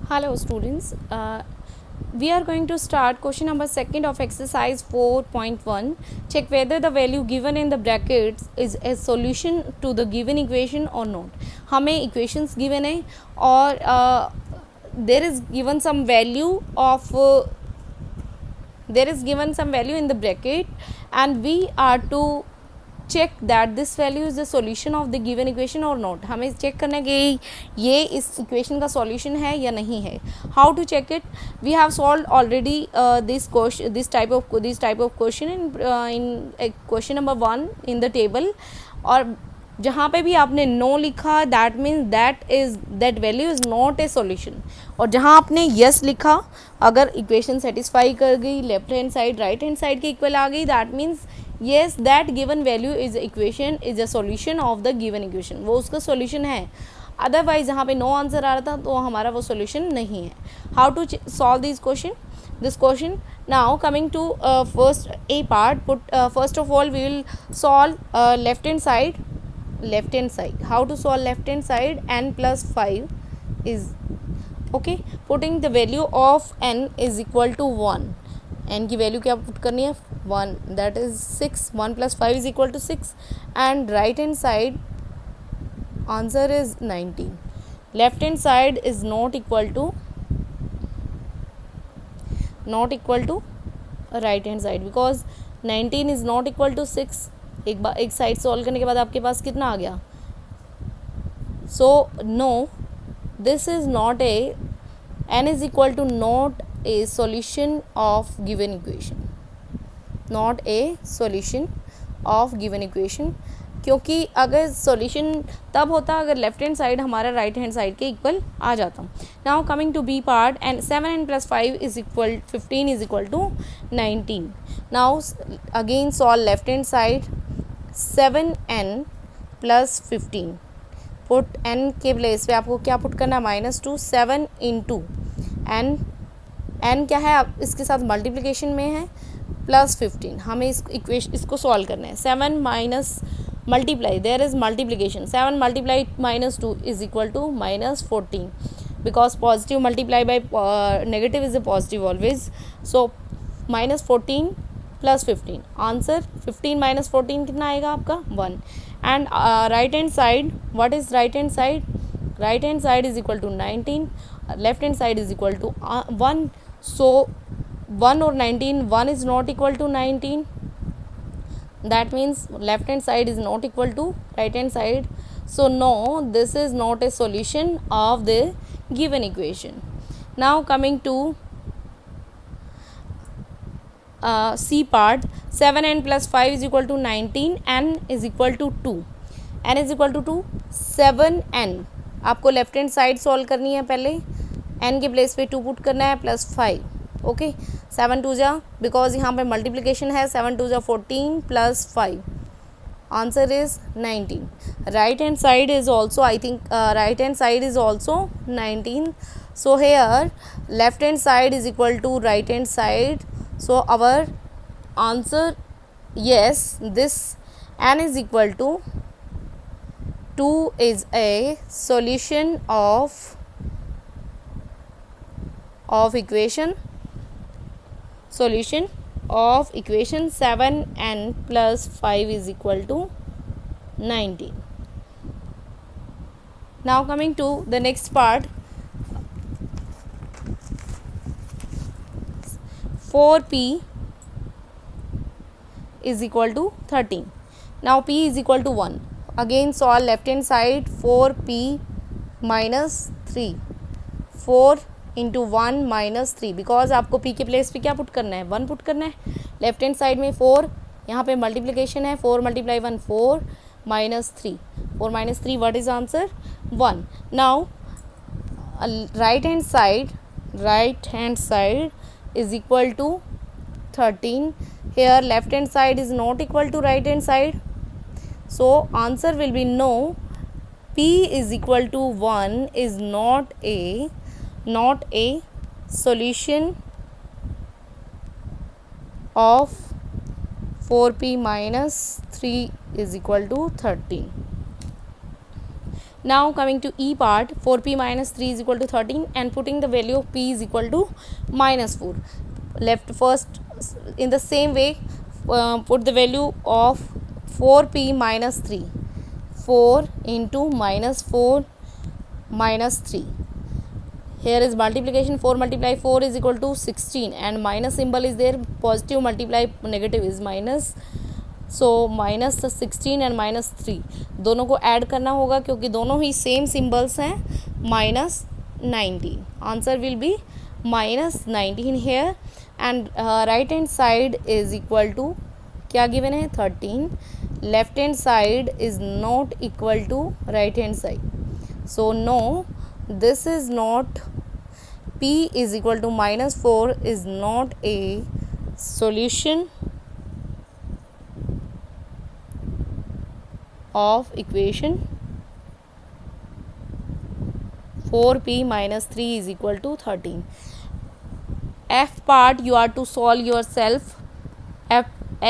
Hello students, we are going to start question number 2 of exercise 4.1. Check whether the value given in the brackets is a solution to the given equation or not. हमें equations given है और there is given some value of there is given some value in the bracket and we are to check that this value is the solution of the given equation or not. हमें check करना है कि ये इस equation का solution है या नहीं है. How to check it? We have solved already this type of question in question number 1 in the table. और जहाँ पे भी आपने नो लिखा that means that value is not a solution. और जहाँ आपने यस लिखा, अगर इक्वेशन सेटिस्फाई कर गई, left hand side right hand side के इक्वल आ गई, that means yes that given value is equation is a solution of the given equation, वो उसका सॉल्यूशन है. अदरवाइज जहाँ पे नो आंसर आ रहा था तो हमारा वो सॉल्यूशन नहीं है. How to solve this question? Now coming to first a part, first of all we will solve left hand side. How to solve left hand side? N plus 5 is okay. Putting the value of n is equal to 1. n की value क्या put करनी है? 1, that is 6. 1 plus 5 is equal to 6 and right hand side answer is 19. Left hand side is not equal to right hand side because 19 is not equal to 6. एक side solve करने के बाद आपके पास कितना आ गया? So no, this is not a, n is equal to not a solution of given equation, not a solution of given equation. क्योंकि अगर सॉल्यूशन तब होता अगर लेफ्ट हैंड साइड हमारा राइट हैंड साइड के इक्वल आ जाता. Now coming to B part, and 7n plus 5 is equal 15 is equal to 19. Now again solve left hand side. 7n plus 15, put n के place पे आपको क्या put करना है? -2. 7 इंटू n क्या है? आप इसके साथ मल्टीप्लिकेशन में है प्लस 15. हमें इसको सॉल्व करना है. 7 minus multiply, there is multiplication. 7 multiply -2 is equal to -14 because positive multiply by negative is a positive always. So -14 plus 15, answer 15 minus 14 कितना आएगा आपका? 1. And right hand side, what is right hand side? Right hand side is equal to 19, left hand side is equal to 1. So 1 और 19, 1 is not equal to 19, that means left hand side is not equal to right hand side. So no, this is not a solution of the given equation. Now coming to C part, 7n plus 5 is equal to 19, n is equal to 2. n is equal to 2. 7n आपको left hand side solve करनी है. पहले n के place पे 2 put करना है plus 5. Okay, 7 2 जा, because यहाँ पे मल्टीप्लिकेशन है. 7 2 जा 14 plus 5, answer is 19. Right hand side is also, I think right hand side is also 19. So here left hand side is equal to right hand side. So our answer, yes, this n is equal to 2 is a solution of equation 7n plus 5 is equal to 19. Now coming to the next part, 4p is equal to 13. Now p is equal to 1. Again solve left hand side. 4p minus 3, 4 into 1 minus 3, because आपको p के place पे क्या put करना है? 1 put करना है. Left hand side में 4, यहाँ पे मल्टीप्लिकेशन है. 4 multiply 1 4 minus 3, 4 minus 3, what is answer? 1. Now right hand side is equal to 13. Here left hand side is not equal to right hand side, so answer will be no. P is equal to 1 is not a solution of 4p minus 3 is equal to 13. Now coming to E part, 4p minus 3 is equal to 13 and putting the value of p is equal to minus 4. Left first in the same way, put the value of 4p minus 3, 4 into minus 4 minus 3. Here is multiplication, 4 multiply 4 is equal to 16 and minus symbol is there, positive multiply negative is minus. So minus 16 and minus 3 दोनों को add करना होगा क्योंकि दोनों ही same symbols हैं, minus 19. Answer will be minus 19 here and right hand side is equal to क्या given है 13. Left hand side is not equal to right hand side. So no, this is not, p is equal to minus 4 is not a solution of equation 4p minus 3 is equal to 13. F part you are to solve yourself.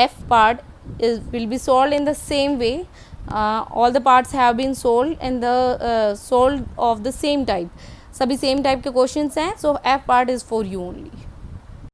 F part will be solved in the same way. All the parts have been solved and solved of the same type. सभी same type के questions हैं. सो F part is for you only.